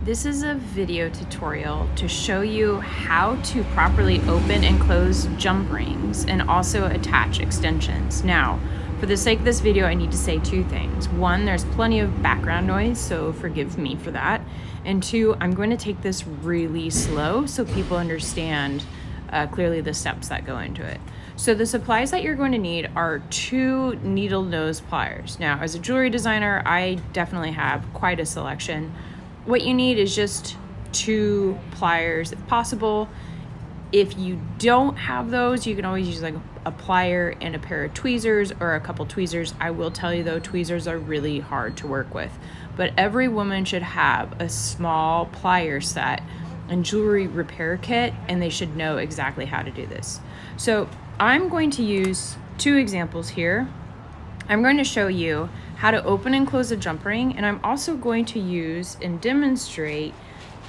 This is a video tutorial to show you how to properly open and close jump rings and also attach extensions. Now, for the sake of this video, I need to say two things. One, there's plenty of background noise, so forgive me for that. And two, I'm going to take this really slow so people understand clearly the steps that go into it. So the supplies that you're going to need are 2 needle nose pliers. Now, as a jewelry designer, I definitely have quite a selection. What you need is just 2 pliers if possible. If you don't have those, you can always use like a plier and a pair of tweezers or a couple tweezers. I will tell you though, tweezers are really hard to work with, but every woman should have a small plier set and jewelry repair kit, and they should know exactly how to do this. So I'm going to use 2 examples here. I'm going to show you how to open and close a jump ring, and I'm also going to use and demonstrate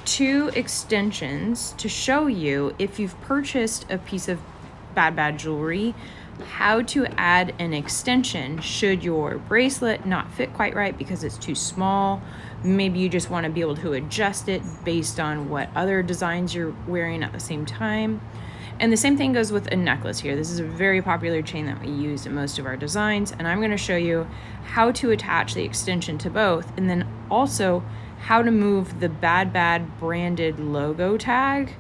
2 extensions to show you, if you've purchased a piece of bad jewelry, how to add an extension should your bracelet not fit quite right because it's too small. Maybe you just want to be able to adjust it based on what other designs you're wearing at the same time. And the same thing goes with a necklace here. This is a very popular chain that we use in most of our designs, and I'm going to show you how to attach the extension to both, and then also how to move the Bad branded logo tag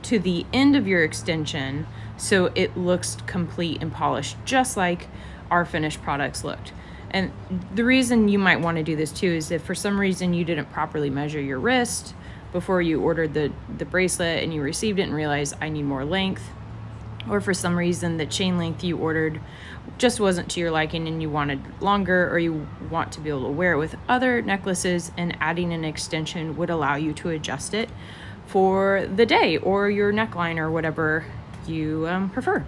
to the end of your extension so it looks complete and polished, just like our finished products looked. And the reason you might want to do this too is if for some reason you didn't properly measure your wrist before you ordered the bracelet and you received it and realized I need more length, or for some reason the chain length you ordered just wasn't to your liking and you wanted longer, or you want to be able to wear it with other necklaces, and adding an extension would allow you to adjust it for the day or your neckline or whatever you prefer.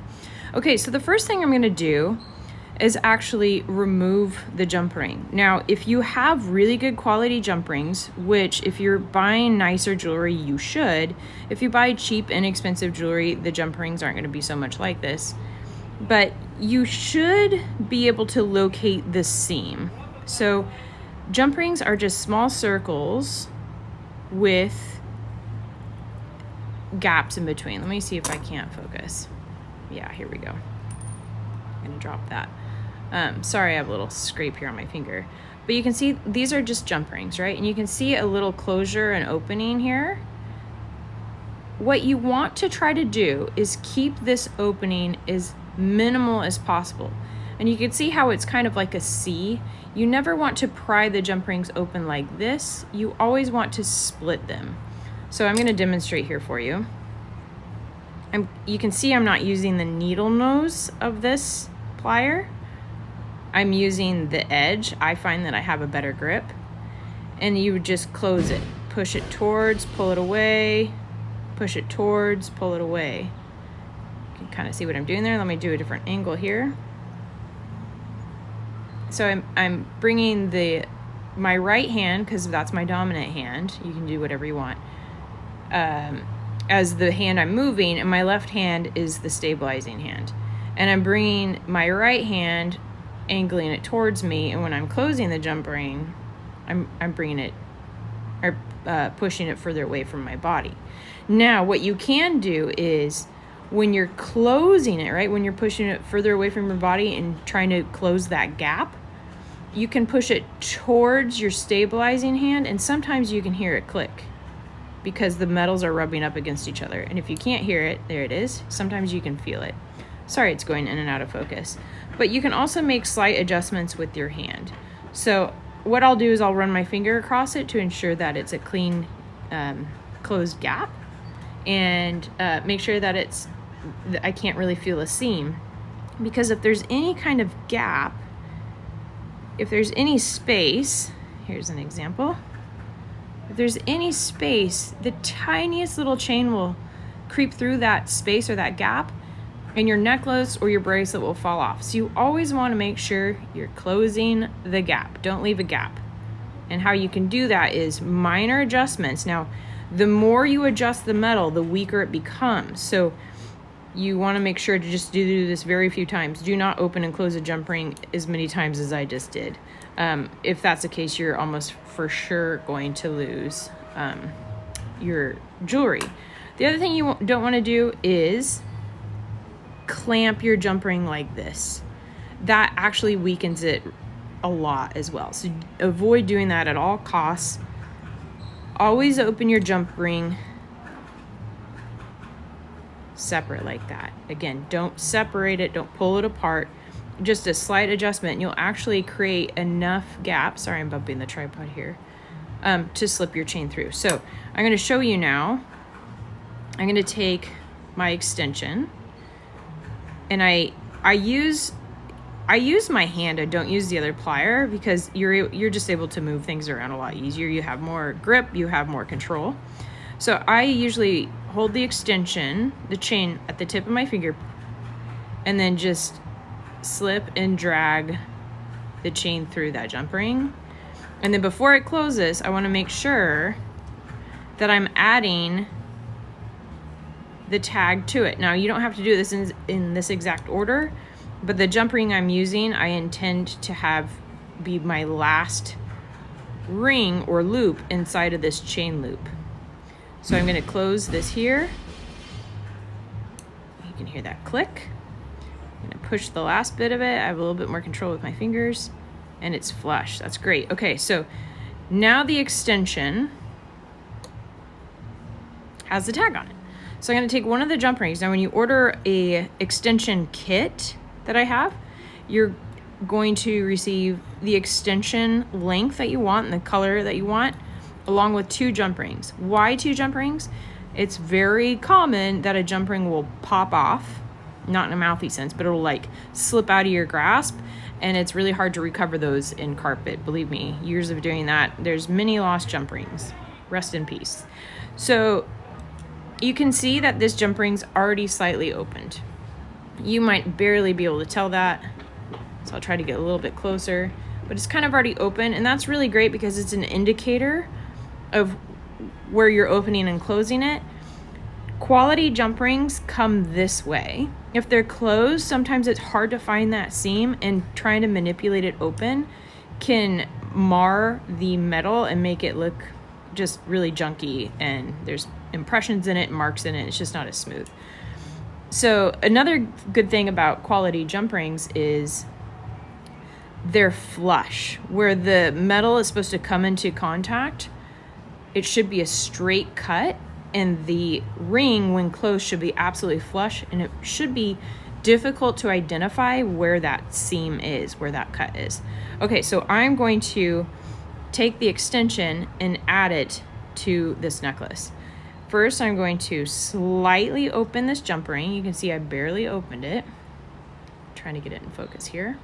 Okay, so the first thing I'm going to do is actually remove the jump ring. Now, if you have really good quality jump rings, which if you're buying nicer jewelry, you should. If you buy cheap, inexpensive jewelry, the jump rings aren't going to be so much like this. But you should be able to locate the seam. So jump rings are just small circles with gaps in between. Let me see if I can't focus. Yeah, here we go. I'm gonna drop that. Sorry, I have a little scrape here on my finger, but you can see these are just jump rings, right? And you can see a little closure and opening here. What you want to try to do is keep this opening as minimal as possible. And you can see how it's kind of like a C. You never want to pry the jump rings open like this. You always want to split them. So I'm going to demonstrate here for you. You can see I'm not using the needle nose of this plier. I'm using the edge. I find that I have a better grip. And you would just close it. Push it towards, pull it away, push it towards, pull it away. You can kind of see what I'm doing there. Let me do a different angle here. So I'm bringing my right hand, because that's my dominant hand. You can do whatever you want. As the hand I'm moving, and my left hand is the stabilizing hand. And I'm bringing my right hand, angling it towards me, and when I'm closing the jump ring, I'm bringing it, or pushing it further away from my body. Now, what you can do is, when you're closing it, right, when you're pushing it further away from your body and trying to close that gap, you can push it towards your stabilizing hand, and sometimes you can hear it click because the metals are rubbing up against each other. And if you can't hear it, there it is. Sometimes you can feel it. Sorry, it's going in and out of focus. But you can also make slight adjustments with your hand. So what I'll do is I'll run my finger across it to ensure that it's a clean closed gap, and make sure that I can't really feel a seam, because if there's any kind of gap, if there's any space, here's an example. If there's any space, the tiniest little chain will creep through that space or that gap, and your necklace or your bracelet will fall off. So you always want to make sure you're closing the gap. Don't leave a gap. And how you can do that is minor adjustments. Now, the more you adjust the metal, the weaker it becomes. So you want to make sure to just do this very few times. Do not open and close a jump ring as many times as I just did. If that's the case, you're almost for sure going to lose your jewelry. The other thing you don't want to do is clamp your jump ring like this. That actually weakens it a lot as well. So avoid doing that at all costs. Always open your jump ring separate like that. Again, don't separate it, don't pull it apart. Just a slight adjustment, and you'll actually create enough gap. Sorry, I'm bumping the tripod here. To slip your chain through. So I'm going to show you now. I'm going to take my extension, and I use my hand. I don't use the other plier because you're just able to move things around a lot easier. You have more grip, you have more control. So I usually hold the extension, the chain, at the tip of my finger, and then just slip and drag the chain through that jump ring. And then before it closes, I want to make sure that I'm adding the tag to it. Now, you don't have to do this in this exact order, but the jump ring I'm using, I intend to have be my last ring or loop inside of this chain loop. So I'm going to close this here. You can hear that click. I'm going to push the last bit of it. I have a little bit more control with my fingers, and it's flush. That's great. Okay, so now the extension has the tag on it. So I'm going to take one of the jump rings. Now, when you order a extension kit that I have, you're going to receive the extension length that you want and the color that you want, along with 2 jump rings. Why 2 jump rings? It's very common that a jump ring will pop off, not in a mouthy sense, but it'll like slip out of your grasp, and it's really hard to recover those in carpet. Believe me, years of doing that, there's many lost jump rings. Rest in peace. So you can see that this jump ring's already slightly opened. You might barely be able to tell that, so I'll try to get a little bit closer, but it's kind of already open, and that's really great because it's an indicator of where you're opening and closing it. Quality jump rings come this way. If they're closed, sometimes it's hard to find that seam, and trying to manipulate it open can mar the metal and make it look just really junky, and there's impressions in it, marks in it. It's just not as smooth. So another good thing about quality jump rings is they're flush. Where the metal is supposed to come into contact, it should be a straight cut, and the ring, when closed, should be absolutely flush, and it should be difficult to identify where that seam is, where that cut is. Okay, so I'm going to take the extension and add it to this necklace. First, I'm going to slightly open this jump ring. You can see I barely opened it. I'm trying to get it in focus here.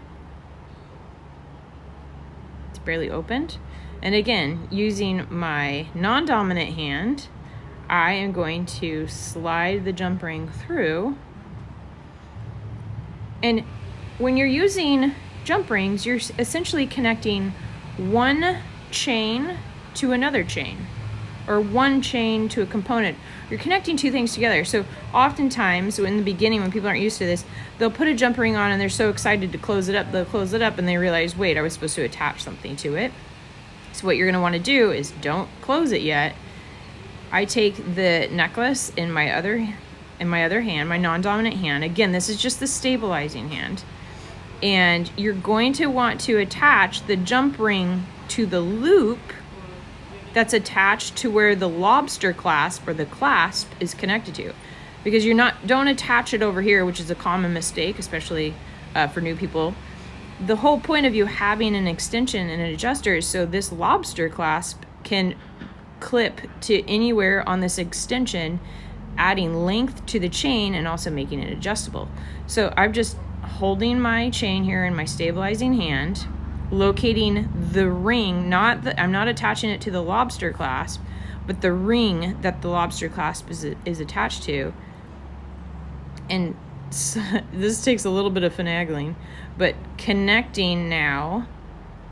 It's barely opened. And again, using my non-dominant hand, I am going to slide the jump ring through. And when you're using jump rings, you're essentially connecting one chain to another chain, or one chain to a component. You're connecting 2 things together. So oftentimes, in the beginning, when people aren't used to this, they'll put a jump ring on and they're so excited to close it up, they'll close it up and they realize, wait, I was supposed to attach something to it. So what you're gonna wanna do is don't close it yet. I take the necklace in my other hand, my non-dominant hand. Again, this is just the stabilizing hand. And you're going to want to attach the jump ring to the loop that's attached to where the lobster clasp or the clasp is connected to. Because don't attach it over here, which is a common mistake, especially for new people. The whole point of you having an extension and an adjuster is so this lobster clasp can clip to anywhere on this extension, adding length to the chain and also making it adjustable. So I'm just holding my chain here in my stabilizing hand, locating the ring, I'm not attaching it to the lobster clasp, but the ring that the lobster clasp is attached to. And so, this takes a little bit of finagling, but connecting now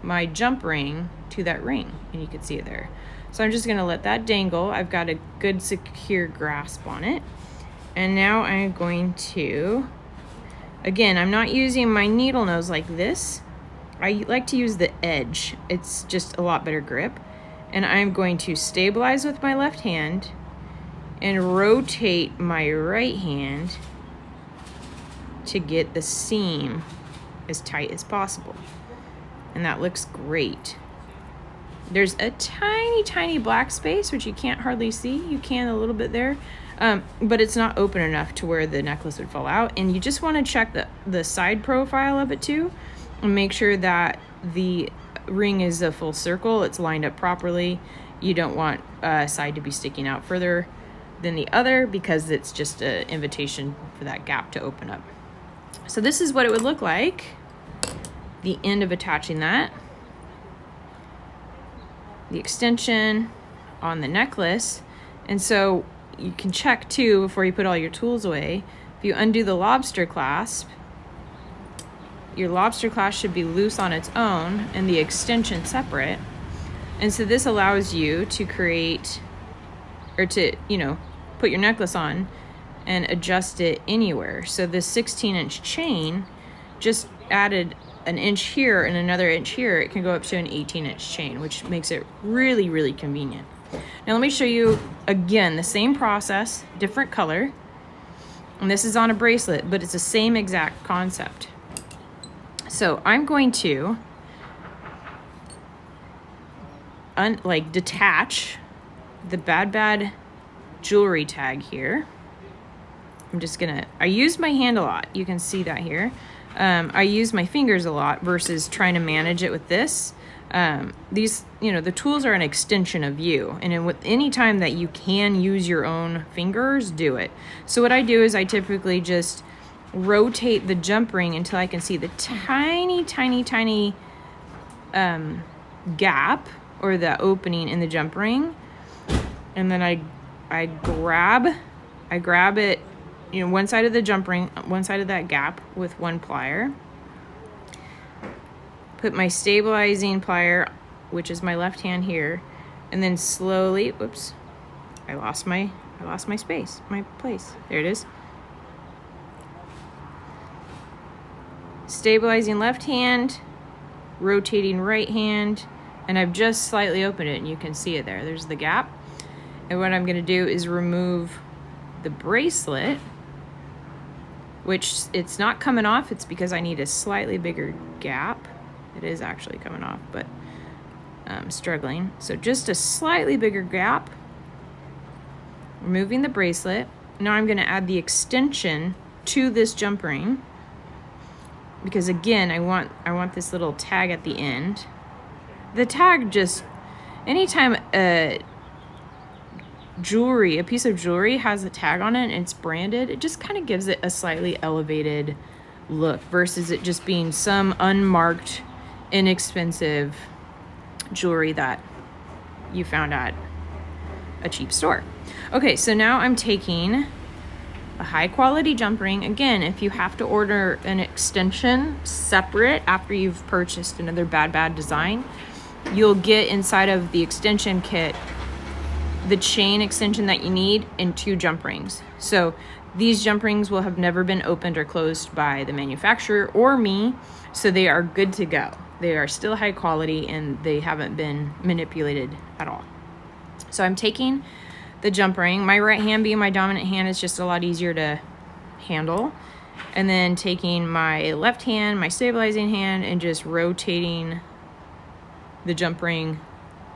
my jump ring to that ring, and you can see it there. So I'm just gonna let that dangle. I've got a good secure grasp on it. And now I'm going to, again, I'm not using my needle nose like this. I like to use the edge. It's just a lot better grip. And I'm going to stabilize with my left hand and rotate my right hand to get the seam as tight as possible. And that looks great. There's a tiny, tiny black space, which you can't hardly see. You can a little bit there, but it's not open enough to where the necklace would fall out. And you just want to check the side profile of it too, and make sure that the ring is a full circle. It's lined up properly. You don't want a side to be sticking out further than the other because it's just an invitation for that gap to open up. So this is what it would look like, the end of attaching that. The extension on the necklace. And so you can check too before you put all your tools away. If you undo the lobster clasp, your lobster clasp should be loose on its own and the extension separate. And so this allows you to create, or to, put your necklace on and adjust it anywhere. So this 16-inch chain just added an inch here and another inch here. It can go up to an 18-inch chain, which makes it really, really convenient. Now let me show you again the same process, different color. And this is on a bracelet, but it's the same exact concept. So I'm going to detach the bad jewelry tag here. I use my hand a lot. You can see that here. I use my fingers a lot versus trying to manage it with this. The tools are an extension of you. And with any time that you can use your own fingers, do it. So what I do is I typically just rotate the jump ring until I can see the tiny, tiny, tiny gap or the opening in the jump ring. And then I grab it, one side of the jump ring, one side of that gap with one plier. Put my stabilizing plier, which is my left hand here, and then slowly, whoops, I lost my space, my place. There it is. Stabilizing left hand, rotating right hand, and I've just slightly opened it and you can see it there. There's the gap. And what I'm gonna do is remove the bracelet, which it's not coming off. It's because I need a slightly bigger gap. It is actually coming off, but I'm struggling. So just a slightly bigger gap. Removing the bracelet. Now I'm gonna add the extension to this jump ring because again, I want this little tag at the end. The tag just, anytime a piece of jewelry has a tag on it and it's branded, it just kind of gives it a slightly elevated look versus it just being some unmarked, inexpensive jewelry that you found at a cheap store. Okay, so now I'm taking a high quality jump ring. Again, if you have to order an extension separate after you've purchased another bad design, you'll get inside of the extension kit the chain extension that you need and 2 jump rings. So these jump rings will have never been opened or closed by the manufacturer or me, so they are good to go. They are still high quality and they haven't been manipulated at all. So I'm taking the jump ring, my right hand being my dominant hand is just a lot easier to handle, and then taking my left hand, my stabilizing hand, and just rotating the jump ring,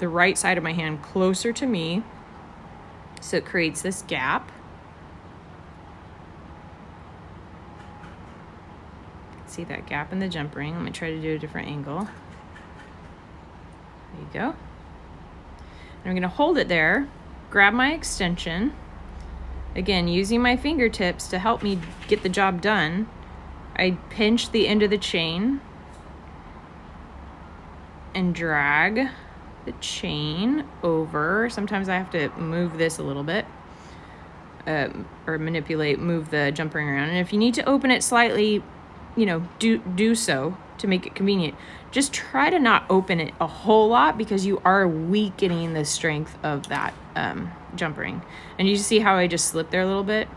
the right side of my hand closer to me, so it creates this gap. See that gap in the jump ring? I'm gonna try to do a different angle. There you go. And I'm gonna hold it there, grab my extension, again using my fingertips to help me get the job done. I pinch the end of the chain and drag the chain over. Sometimes I have to move this a little bit or move the jump ring around. And if you need to open it slightly, do so to make it convenient. Just try to not open it a whole lot because you are weakening the strength of that jump ring. And you see how I just slipped there a little bit?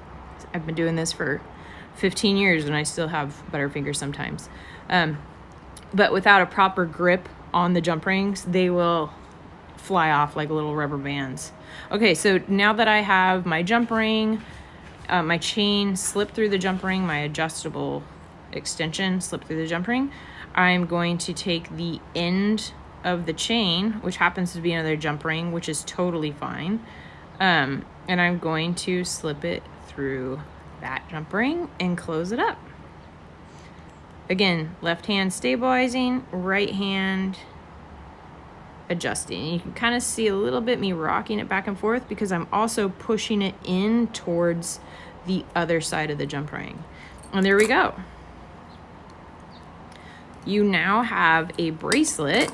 I've been doing this for 15 years and I still have butterfingers sometimes. but without a proper grip on the jump rings, they will fly off like little rubber bands. Okay, so now that I have my jump ring, my chain slipped through the jump ring, my adjustable extension slipped through the jump ring, I'm going to take the end of the chain, which happens to be another jump ring, which is totally fine, and I'm going to slip it through that jump ring and close it up. Again, left hand stabilizing, right hand adjusting. You can kind of see a little bit me rocking it back and forth because I'm also pushing it in towards the other side of the jump ring. And there we go. You now have a bracelet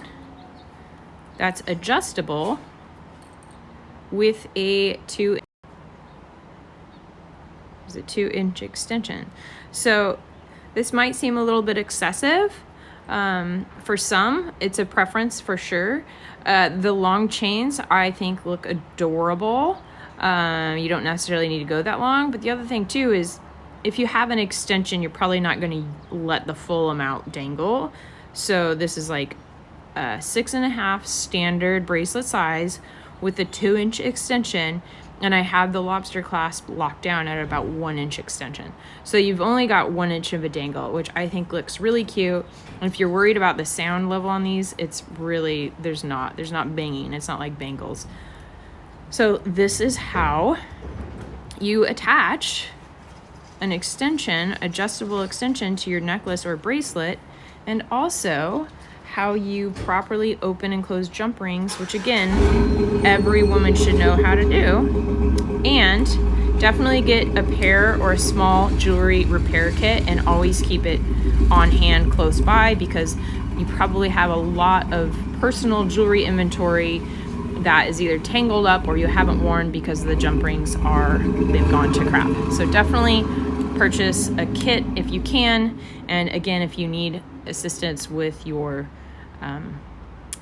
that's adjustable with a 2-inch extension. So this might seem a little bit excessive. For some, it's a preference for sure. The long chains, I think, look adorable. You don't necessarily need to go that long. But the other thing too is if you have an extension, you're probably not going to let the full amount dangle. So this is like a 6.5 standard bracelet size with a 2-inch extension. And I have the lobster clasp locked down at about 1-inch extension. So you've only got 1 inch of a dangle, which I think looks really cute. And if you're worried about the sound level on these, it's really, there's not banging. It's not like bangles. So this is how you attach an extension, adjustable extension to your necklace or bracelet, and also how you properly open and close jump rings, which again, every woman should know how to do. And definitely get a pair or a small jewelry repair kit and always keep it on hand close by, because you probably have a lot of personal jewelry inventory that is either tangled up or you haven't worn because the jump rings they've gone to crap. So definitely purchase a kit if you can. And again, if you need assistance with your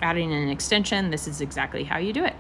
adding an extension, this is exactly how you do it.